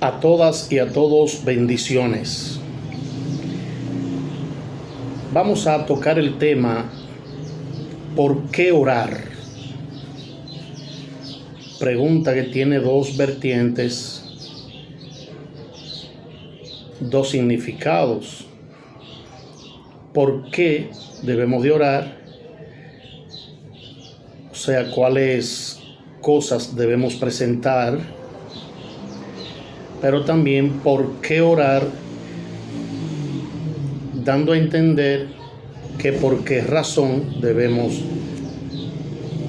A todas y a todos bendiciones. Vamos a tocar el tema ¿por qué orar? Pregunta que tiene dos vertientes, dos significados. ¿Por qué debemos de orar? O sea, cuáles cosas debemos presentar. Pero también por qué orar, dando a entender que por qué razón debemos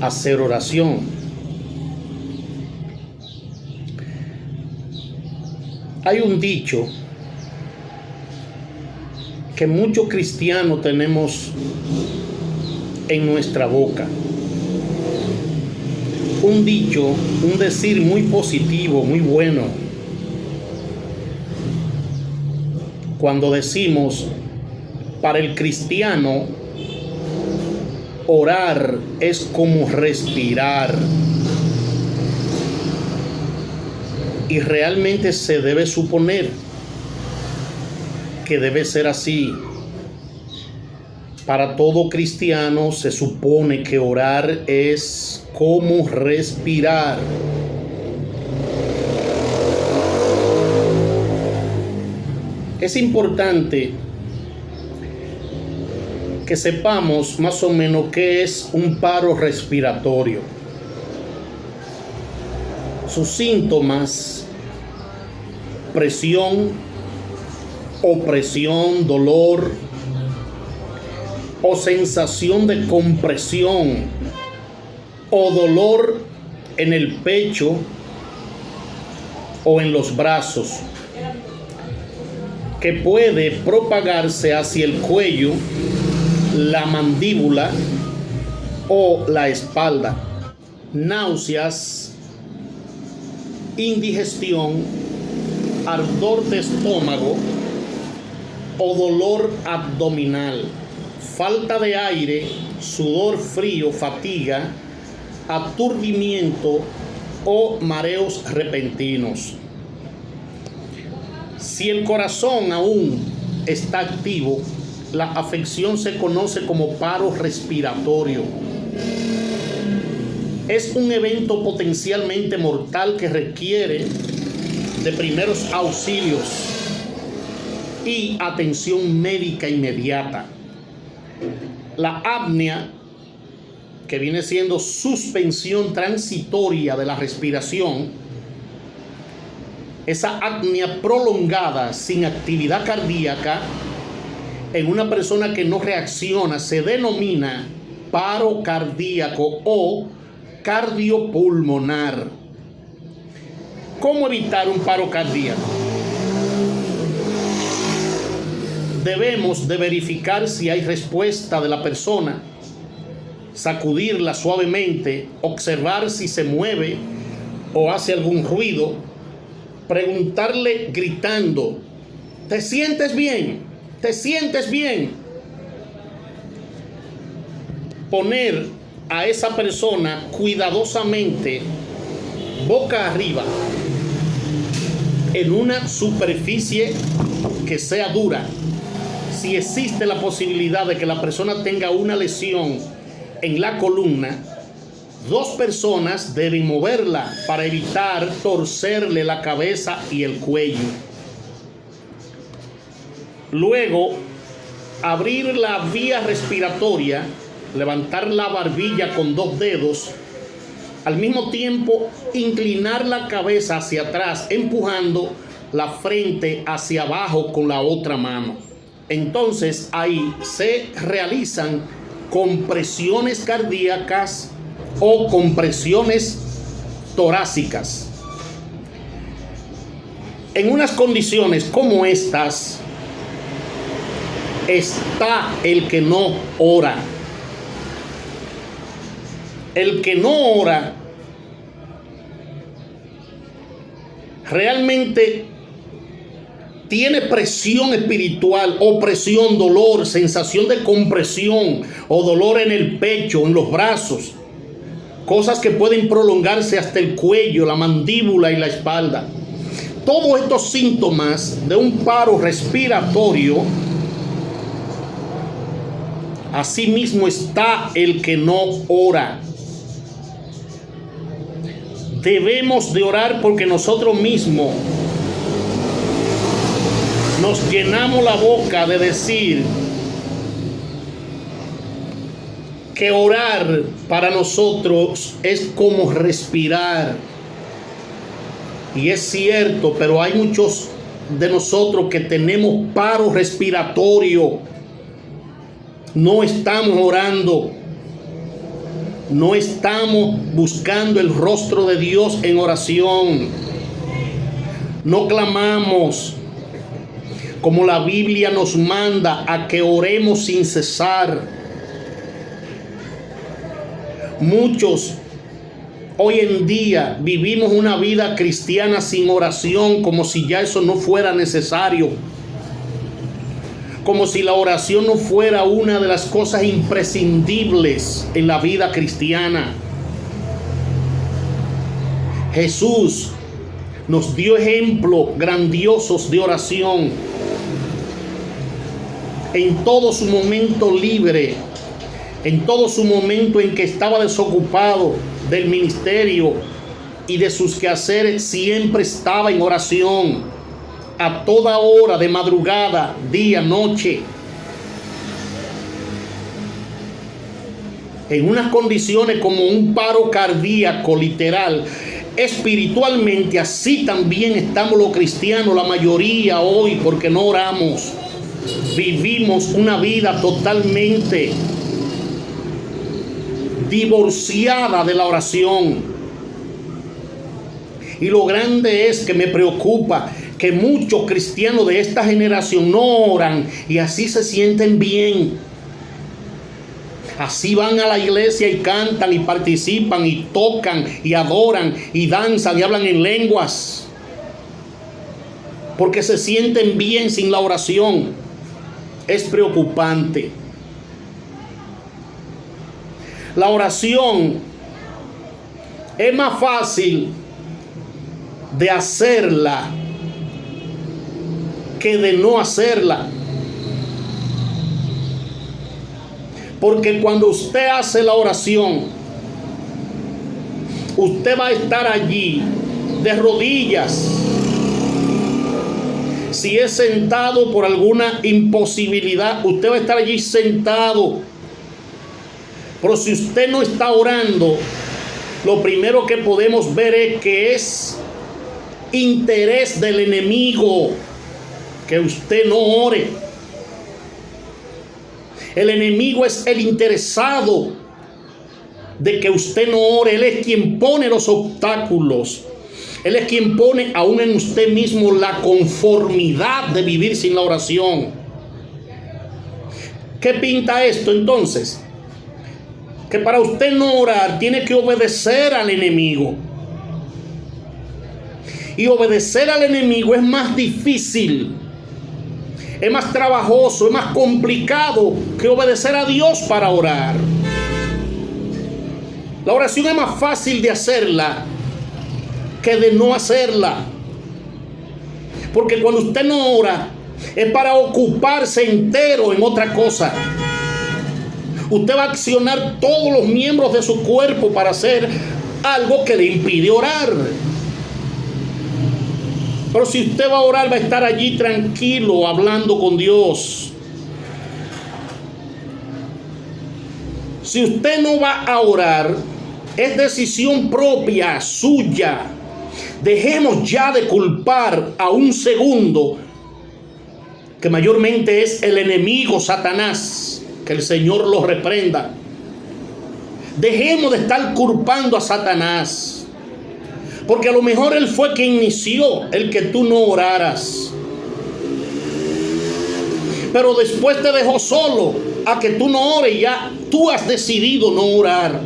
hacer oración. Hay un dicho que muchos cristianos tenemos en nuestra boca. Un dicho, un decir muy positivo, muy bueno. Cuando decimos, para el cristiano, orar es como respirar. Y realmente se debe suponer que debe ser así. Para todo cristiano se supone que orar es como respirar. Es importante que sepamos más o menos qué es un paro respiratorio. Sus síntomas: presión, opresión, dolor o sensación de compresión o dolor en el pecho o en los brazos, que puede propagarse hacia el cuello, la mandíbula o la espalda. Náuseas, indigestión, ardor de estómago o dolor abdominal, falta de aire, sudor frío, fatiga, aturdimiento o mareos repentinos. Si el corazón aún está activo, la afección se conoce como paro respiratorio. Es un evento potencialmente mortal que requiere de primeros auxilios y atención médica inmediata. La apnea, que viene siendo suspensión transitoria de la respiración, esa apnea prolongada sin actividad cardíaca en una persona que no reacciona, se denomina paro cardíaco o cardiopulmonar. ¿Cómo evitar un paro cardíaco? Debemos de verificar si hay respuesta de la persona, sacudirla suavemente, observar si se mueve o hace algún ruido, preguntarle gritando: ¿te sientes bien? ¿Te sientes bien? Poner a esa persona cuidadosamente boca arriba en una superficie que sea dura. Si existe la posibilidad de que la persona tenga una lesión en la columna, dos personas deben moverla para evitar torcerle la cabeza y el cuello. Luego, abrir la vía respiratoria, levantar la barbilla con dos dedos, al mismo tiempo inclinar la cabeza hacia atrás, empujando la frente hacia abajo con la otra mano. Entonces ahí se realizan compresiones cardíacas o compresiones torácicas. En unas condiciones como estas está el que no ora. El que no ora realmente tiene presión espiritual, opresión, dolor, sensación de compresión o dolor en el pecho, en los brazos, cosas que pueden prolongarse hasta el cuello, la mandíbula y la espalda. todos estos síntomas de un paro respiratorio, asimismo está el que no ora. Debemos de orar porque nosotros mismos nos llenamos la boca de decir que orar para nosotros es como respirar. Y es cierto, pero hay muchos de nosotros que tenemos paro respiratorio. No estamos orando. No estamos buscando el rostro de Dios en oración. No clamamos como la Biblia nos manda a que oremos sin cesar. Muchos hoy en día vivimos una vida cristiana sin oración, como si ya eso no fuera necesario. Como si la oración no fuera una de las cosas imprescindibles en la vida cristiana. Jesús nos dio ejemplos grandiosos de oración. En todo su momento libre, en todo su momento en que estaba desocupado del ministerio y de sus quehaceres, siempre estaba en oración. A toda hora, de madrugada, día, noche. En unas condiciones como un paro cardíaco literal. Espiritualmente así también estamos los cristianos, la mayoría hoy, porque no oramos. Vivimos una vida totalmente divorciada de la oración. Y lo grande es que me preocupa que muchos cristianos de esta generación no oran y así se sienten bien. Así van a la iglesia y cantan y participan y tocan y adoran y danzan y hablan en lenguas. Porque se sienten bien sin la oración. Es preocupante. La oración es más fácil de hacerla que de no hacerla. Porque cuando usted hace la oración, usted va a estar allí de rodillas. Si es sentado por alguna imposibilidad, usted va a estar allí sentado. Pero si usted no está orando, lo primero que podemos ver es que es interés del enemigo que usted no ore. El enemigo es el interesado de que usted no ore. Él es quien pone los obstáculos. Él es quien pone aún en usted mismo la conformidad de vivir sin la oración. ¿Qué pinta esto entonces? Que para usted no orar tiene que obedecer al enemigo. Y obedecer al enemigo es más difícil, es más trabajoso, es más complicado que obedecer a Dios para orar. La oración es más fácil de hacerla que de no hacerla. Porque cuando usted no ora, es para ocuparse entero en otra cosa. Usted va a accionar todos los miembros de su cuerpo para hacer algo que le impide orar. Pero si usted va a orar, va a estar allí tranquilo, hablando con Dios. Si usted no va a orar, es decisión propia, suya. Dejemos ya de culpar a un segundo, que mayormente es el enemigo Satanás. Que el Señor lo reprenda. Dejemos de estar culpando a Satanás. Porque a lo mejor él fue quien inició el que tú no oraras. Pero después te dejó solo a que tú no ores. Ya tú has decidido no orar.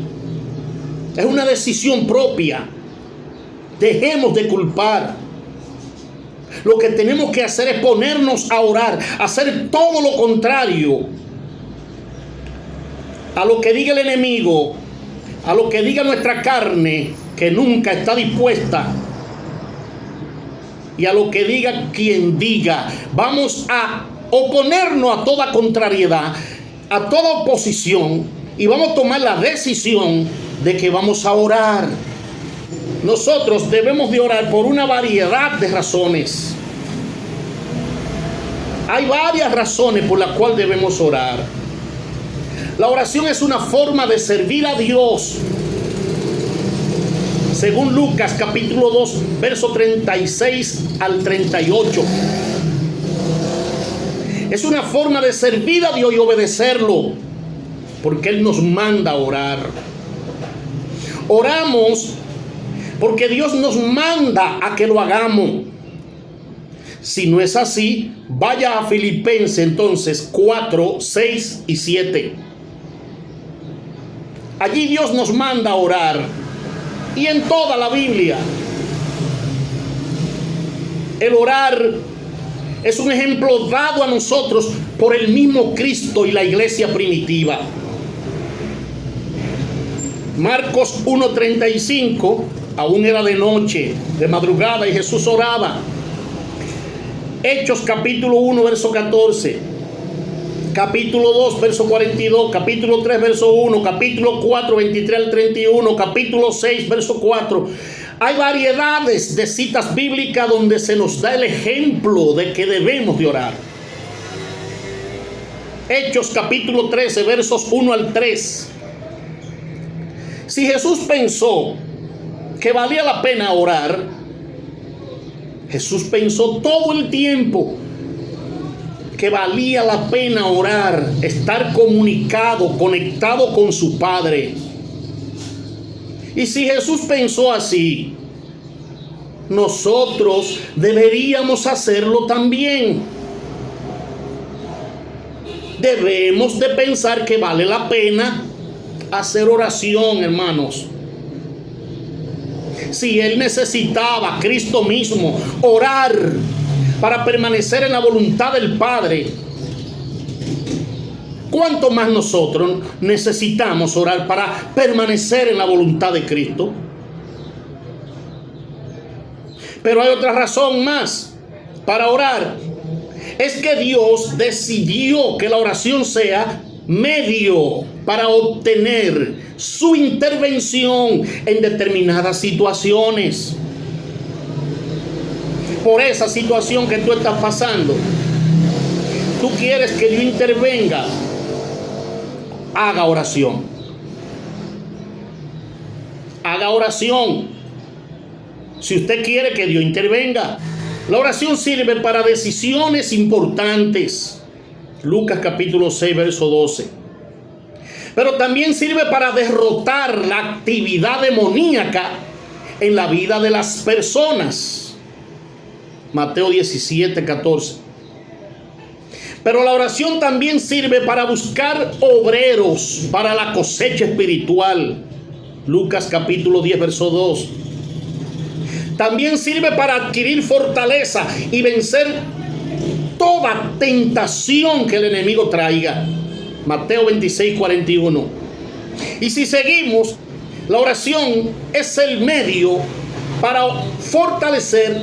Es una decisión propia. Dejemos de culpar. Lo que tenemos que hacer es ponernos a orar. Hacer todo lo contrario a lo que diga el enemigo, a lo que diga nuestra carne, que nunca está dispuesta y a lo que diga quien diga. Vamos a oponernos a toda contrariedad, a toda oposición, y vamos a tomar la decisión de que vamos a orar. Nosotros debemos de orar por una variedad de razones. Hay varias razones por las cuales debemos orar. La oración es una forma de servir a Dios. Según Lucas capítulo 2, verso 36 al 38. Es una forma de servir a Dios y obedecerlo, porque Él nos manda a orar. Oramos porque Dios nos manda a que lo hagamos. Si no es así, vaya a Filipenses entonces 4, 6 y 7. Allí Dios nos manda a orar. Y en toda la Biblia, el orar es un ejemplo dado a nosotros por el mismo Cristo y la iglesia primitiva. Marcos 1:35, aún era de noche, de madrugada, y Jesús oraba. Hechos capítulo 1, verso 14. Capítulo 2, verso 42, capítulo 3, verso 1, capítulo 4, 23 al 31, capítulo 6, verso 4. Hay variedades de citas bíblicas donde se nos da el ejemplo de que debemos de orar. Hechos capítulo 13, versos 1 al 3. Si Jesús pensó que valía la pena orar, Jesús pensó todo el tiempo que valía la pena orar, estar comunicado, conectado con su Padre. Y si Jesús pensó así, nosotros deberíamos hacerlo también. Debemos de pensar que vale la pena hacer oración, hermanos. Si Él necesitaba, Cristo mismo, orar para permanecer en la voluntad del Padre, ¿cuánto más nosotros necesitamos orar para permanecer en la voluntad de Cristo? Pero hay otra razón más para orar. Es que Dios decidió que la oración sea medio para obtener su intervención en determinadas situaciones. Por esa situación que tú estás pasando, tú quieres que Dios intervenga, haga oración. Haga oración. Si usted quiere que Dios intervenga, la oración sirve para decisiones importantes. Lucas capítulo 6, verso 12. Pero también sirve para derrotar la actividad demoníaca en la vida de las personas. Mateo 17, 14. Pero la oración también sirve para buscar obreros para la cosecha espiritual. Lucas capítulo 10, verso 2. También sirve para adquirir fortaleza y vencer toda tentación que el enemigo traiga. Mateo 26, 41. Y si seguimos, la oración es el medio para fortalecer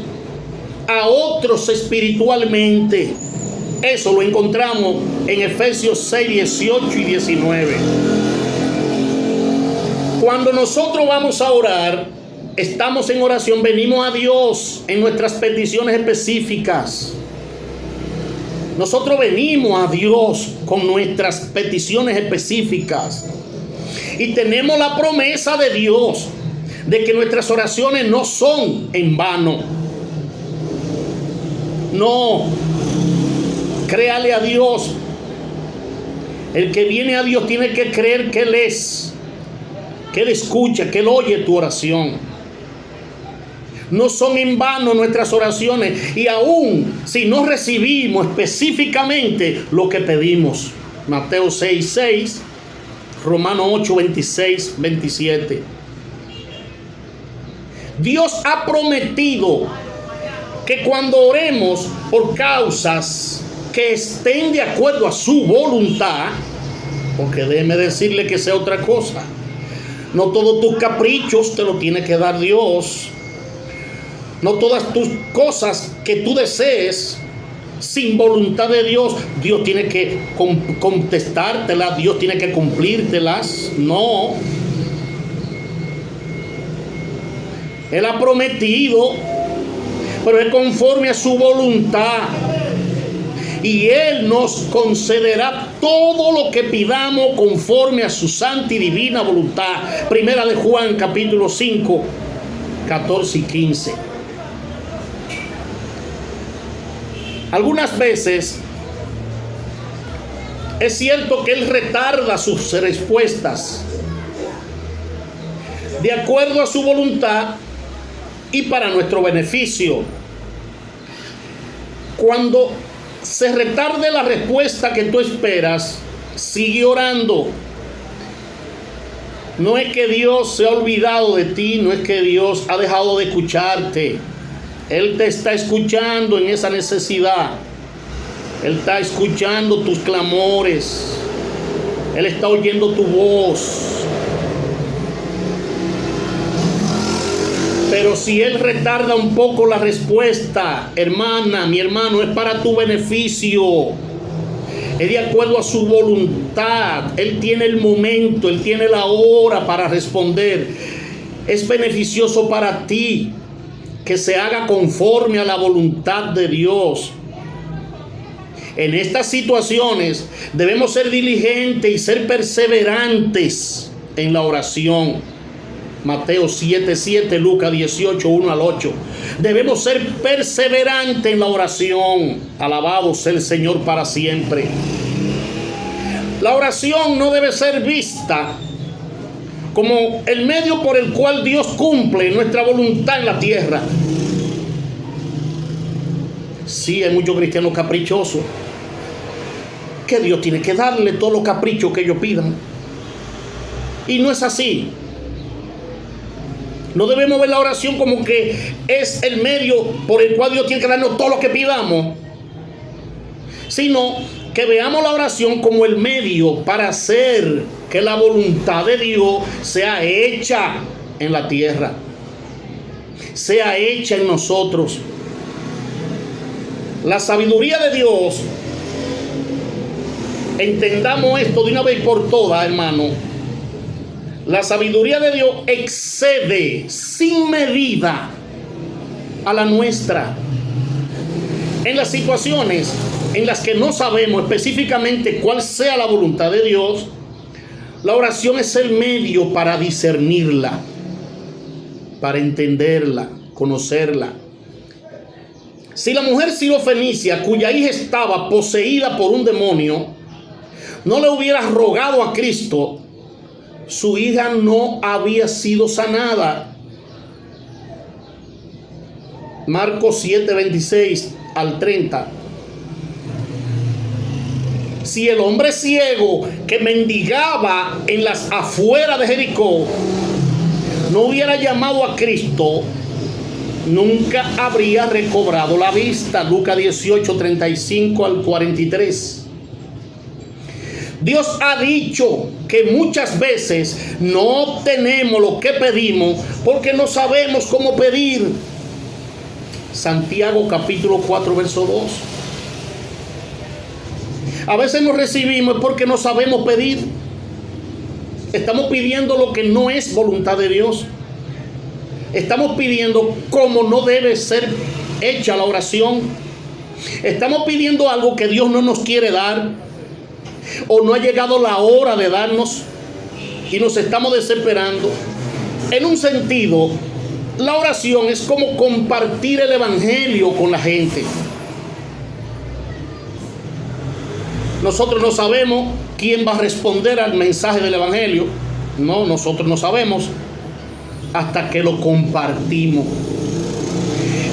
a otros espiritualmente. Eso lo encontramos en Efesios 6, 18 y 19. Cuando nosotros vamos a orar, estamos en oración, venimos a Dios en nuestras peticiones específicas. Nosotros venimos a Dios con nuestras peticiones específicas. Y tenemos la promesa de Dios de que nuestras oraciones no son en vano. No, créale a Dios. El que viene a Dios tiene que creer que Él es, que Él escucha, que Él oye tu oración. No son en vano nuestras oraciones, y aún si no recibimos específicamente lo que pedimos. Mateo 6, 6, Romanos 8, 26, 27. Dios ha prometido que cuando oremos por causas que estén de acuerdo a su voluntad, porque déjeme decirle que sea otra cosa, no todos tus caprichos te lo tiene que dar Dios. No todas tus cosas que tú desees sin voluntad de Dios, Dios tiene que contestártelas, Dios tiene que cumplírtelas. No. Él ha prometido, pero es conforme a su voluntad. Y Él nos concederá todo lo que pidamos conforme a su santa y divina voluntad. Primera de Juan, capítulo 5, 14 y 15. Algunas veces es cierto que Él retarda sus respuestas de acuerdo a su voluntad y para nuestro beneficio. Cuando se retarde la respuesta que tú esperas, sigue orando. No es que Dios se ha olvidado de ti, no es que Dios ha dejado de escucharte. Él te está escuchando en esa necesidad. Él está escuchando tus clamores. Él está oyendo tu voz. Pero si Él retarda un poco la respuesta, hermana, mi hermano, es para tu beneficio. Es de acuerdo a su voluntad. Él tiene el momento, Él tiene la hora para responder. Es beneficioso para ti que se haga conforme a la voluntad de Dios. En estas situaciones debemos ser diligentes y ser perseverantes en la oración. Mateo 7:7, Lucas 18, 1 al 8. Debemos ser perseverantes en la oración. Alabado sea el Señor para siempre. La oración no debe ser vista como el medio por el cual Dios cumple nuestra voluntad en la tierra. Sí, hay muchos cristianos caprichosos que Dios tiene que darle todos los caprichos que ellos pidan. Y no es así. No debemos ver la oración como que es el medio por el cual Dios tiene que darnos todo lo que pidamos, sino que veamos la oración como el medio para hacer que la voluntad de Dios sea hecha en la tierra, sea hecha en nosotros. La sabiduría de Dios, entendamos esto de una vez por todas, hermano. La sabiduría de Dios excede sin medida a la nuestra. En las situaciones en las que no sabemos específicamente cuál sea la voluntad de Dios, la oración es el medio para discernirla, para entenderla, conocerla. Si la mujer sirofenicia, cuya hija estaba poseída por un demonio, no le hubiera rogado a Cristo, su hija no había sido sanada. Marcos 7:26 al 30. Si el hombre ciego que mendigaba en las afueras de Jericó no hubiera llamado a Cristo, nunca habría recobrado la vista. Lucas 18:35 al 43. Dios ha dicho que muchas veces no obtenemos lo que pedimos porque no sabemos cómo pedir. Santiago capítulo 4 verso 2. A veces no recibimos porque no sabemos pedir. Estamos pidiendo lo que no es voluntad de Dios. Estamos pidiendo como no debe ser hecha la oración. Estamos pidiendo algo que Dios no nos quiere dar, o no ha llegado la hora de darnos y nos estamos desesperando. En un sentido, la oración es como compartir el evangelio con la gente. Nosotros no sabemos quién va a responder al mensaje del evangelio. No, nosotros no sabemos hasta que lo compartimos.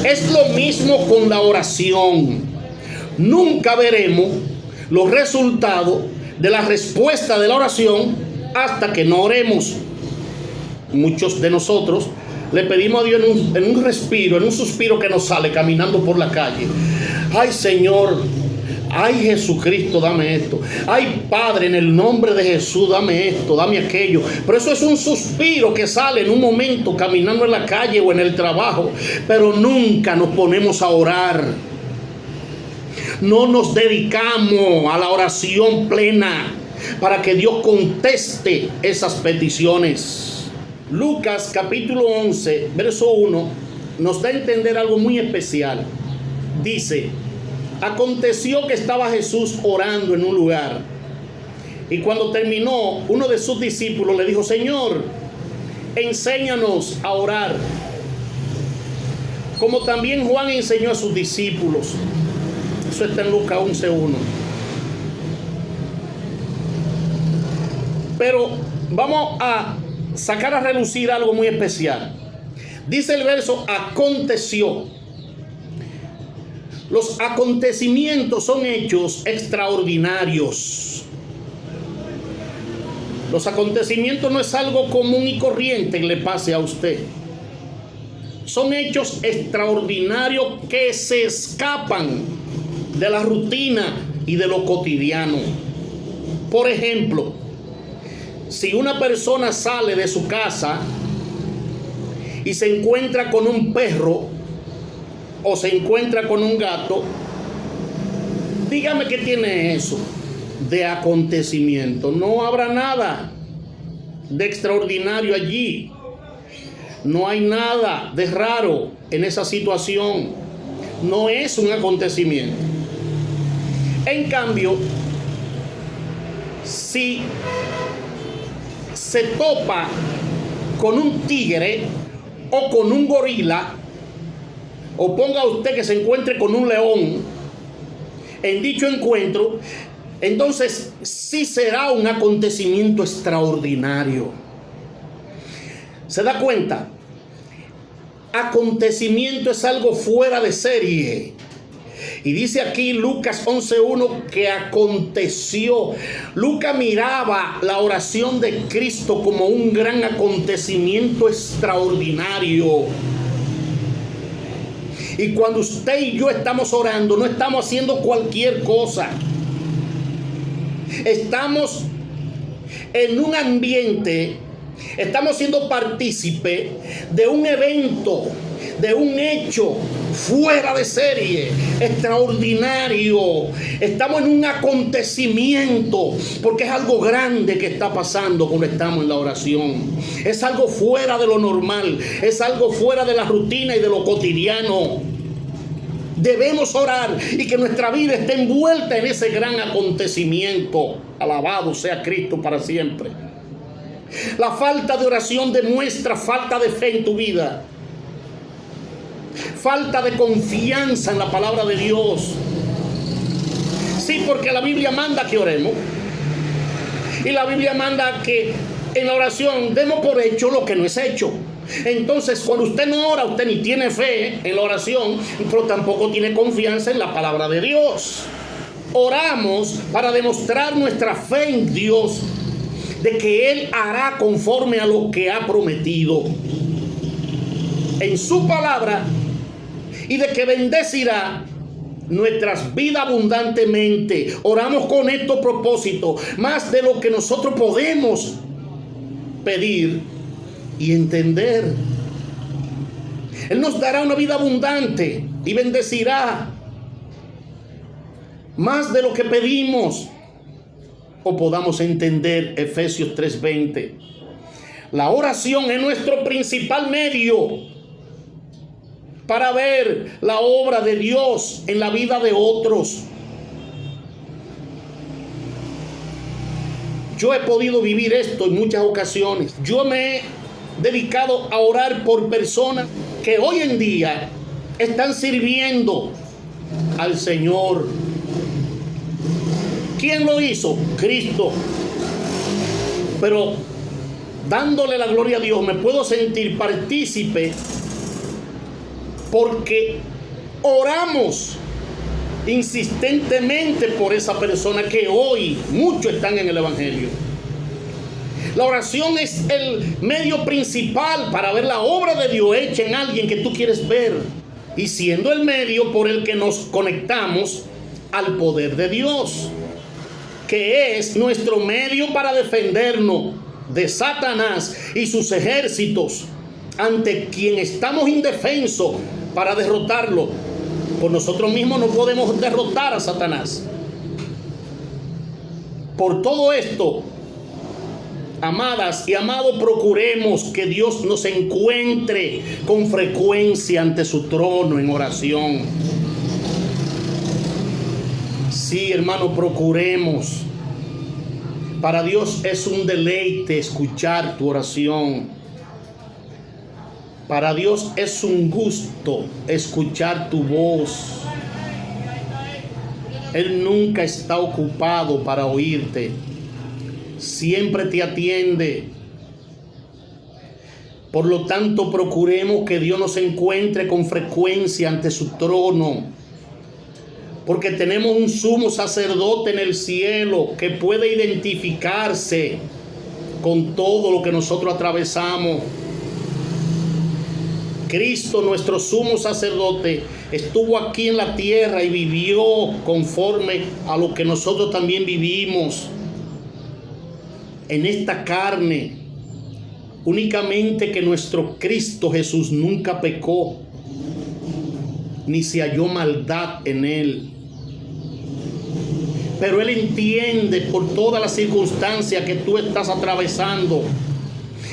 Es lo mismo con la oración. Nunca veremos los resultados de la respuesta de la oración hasta que no oremos. Muchos de nosotros le pedimos a Dios en un respiro, en un suspiro que nos sale caminando por la calle. Ay, Señor, Ay, Jesucristo, dame esto. Ay, Padre, en el nombre de Jesús, dame esto, dame aquello. Pero eso es un suspiro que sale en un momento caminando en la calle o en el trabajo. Pero nunca nos ponemos a orar. No nos dedicamos a la oración plena para que Dios conteste esas peticiones. Lucas capítulo 11, verso 1, nos da a entender algo muy especial. Dice: aconteció que estaba Jesús orando en un lugar, y cuando terminó, uno de sus discípulos le dijo: Señor, enséñanos a orar, como también Juan enseñó a sus discípulos. Eso está en Lucas 11:1. Pero vamos a sacar a relucir algo muy especial. Dice el verso: aconteció. Los acontecimientos son hechos extraordinarios. Los acontecimientos no es algo común y corriente que le pase a usted. Son hechos extraordinarios que se escapan de la rutina y de lo cotidiano. Por ejemplo, si una persona sale de su casa y se encuentra con un perro o se encuentra con un gato, dígame qué tiene eso de acontecimiento. No habrá nada de extraordinario allí. No hay nada de raro en esa situación. No es un acontecimiento. En cambio, si se topa con un tigre o con un gorila, o ponga usted que se encuentre con un león en dicho encuentro, entonces sí será un acontecimiento extraordinario. ¿Se da cuenta? Acontecimiento es algo fuera de serie. Y dice aquí Lucas 11:1 que aconteció. Lucas miraba la oración de Cristo como un gran acontecimiento extraordinario. Y cuando usted y yo estamos orando, no estamos haciendo cualquier cosa. Estamos en un ambiente, estamos siendo partícipe de un evento, de un hecho fuera de serie, extraordinario. Estamos en un acontecimiento, porque es algo grande que está pasando cuando estamos en la oración. Es algo fuera de lo normal, es algo fuera de la rutina y de lo cotidiano. Debemos orar y que nuestra vida esté envuelta en ese gran acontecimiento. Alabado sea Cristo para siempre. La falta de oración demuestra falta de fe en tu vida, falta de confianza en la palabra de Dios. Sí, porque la Biblia manda que oremos, y la Biblia manda que en la oración demos por hecho lo que no es hecho. Entonces, cuando usted no ora, usted ni tiene fe en la oración, pero tampoco tiene confianza en la palabra de Dios. Oramos para demostrar nuestra fe en Dios, de que Él hará conforme a lo que ha prometido en su palabra, y de que bendecirá nuestras vidas abundantemente. Oramos con estos propósitos, más de lo que nosotros podemos pedir y entender. Él nos dará una vida abundante y bendecirá más de lo que pedimos o podamos entender. Efesios 3:20. La oración es nuestro principal medio para ver la obra de Dios en la vida de otros. Yo he podido vivir esto en muchas ocasiones. Yo me he dedicado a orar por personas que hoy en día están sirviendo al Señor. ¿Quién lo hizo? Cristo. Pero dándole la gloria a Dios, me puedo sentir partícipe porque oramos insistentemente por esa persona que hoy muchos están en el Evangelio. La oración es el medio principal para ver la obra de Dios hecha en alguien que tú quieres ver. Y siendo el medio por el que nos conectamos al poder de Dios, que es nuestro medio para defendernos de Satanás y sus ejércitos, ante quien estamos indefensos para derrotarlo. Por nosotros mismos no podemos derrotar a Satanás. Por todo esto, amadas y amados, procuremos que Dios nos encuentre con frecuencia ante su trono en oración. Sí, hermano, procuremos. Para Dios es un deleite escuchar tu oración. Para Dios es un gusto escuchar tu voz. Él nunca está ocupado para oírte. Siempre te atiende. Por lo tanto, procuremos que Dios nos encuentre con frecuencia ante su trono, porque tenemos un sumo sacerdote en el cielo que puede identificarse con todo lo que nosotros atravesamos. Cristo, nuestro sumo sacerdote, estuvo aquí en la tierra y vivió conforme a lo que nosotros también vivimos en esta carne. Únicamente que nuestro Cristo Jesús nunca pecó, ni se halló maldad en él. Pero Él entiende por todas las circunstancias que tú estás atravesando.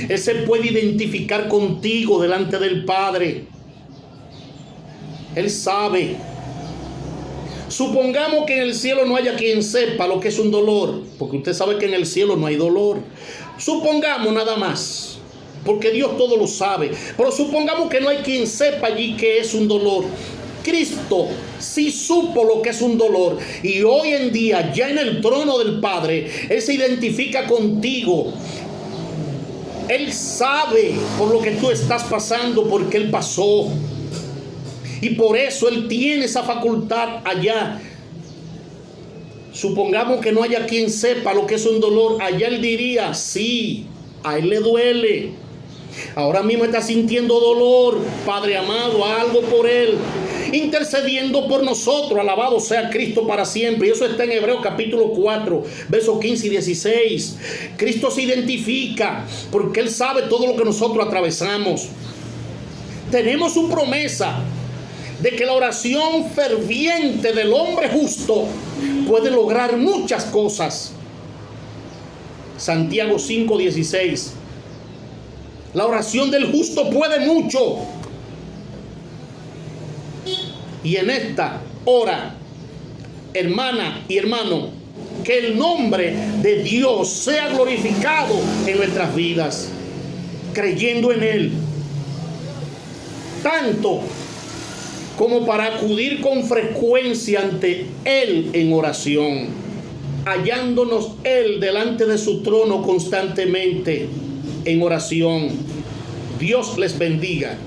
Él se puede identificar contigo delante del Padre. Él sabe. Supongamos que en el cielo no haya quien sepa lo que es un dolor, porque usted sabe que en el cielo no hay dolor. Supongamos nada más, porque Dios todo lo sabe. Pero supongamos que no hay quien sepa allí que es un dolor. Cristo sí supo lo que es un dolor, y hoy en día ya en el trono del Padre Él se identifica contigo. Él sabe por lo que tú estás pasando, porque Él pasó, y por eso Él tiene esa facultad allá. Supongamos que no haya quien sepa lo que es un dolor. Allá Él diría, sí, a Él le duele. Ahora mismo está sintiendo dolor, Padre amado, algo por Él, intercediendo por nosotros. Alabado sea Cristo para siempre. Y eso está en Hebreos capítulo 4, versos 15 y 16. Cristo se identifica porque Él sabe todo lo que nosotros atravesamos. Tenemos su promesa de que la oración ferviente del hombre justo puede lograr muchas cosas. Santiago 5:16. La oración del justo puede mucho. Y en esta hora, hermana y hermano, que el nombre de Dios sea glorificado en nuestras vidas, creyendo en Él, tanto como para acudir con frecuencia ante Él en oración, hallándonos Él delante de su trono constantemente en oración. Dios les bendiga.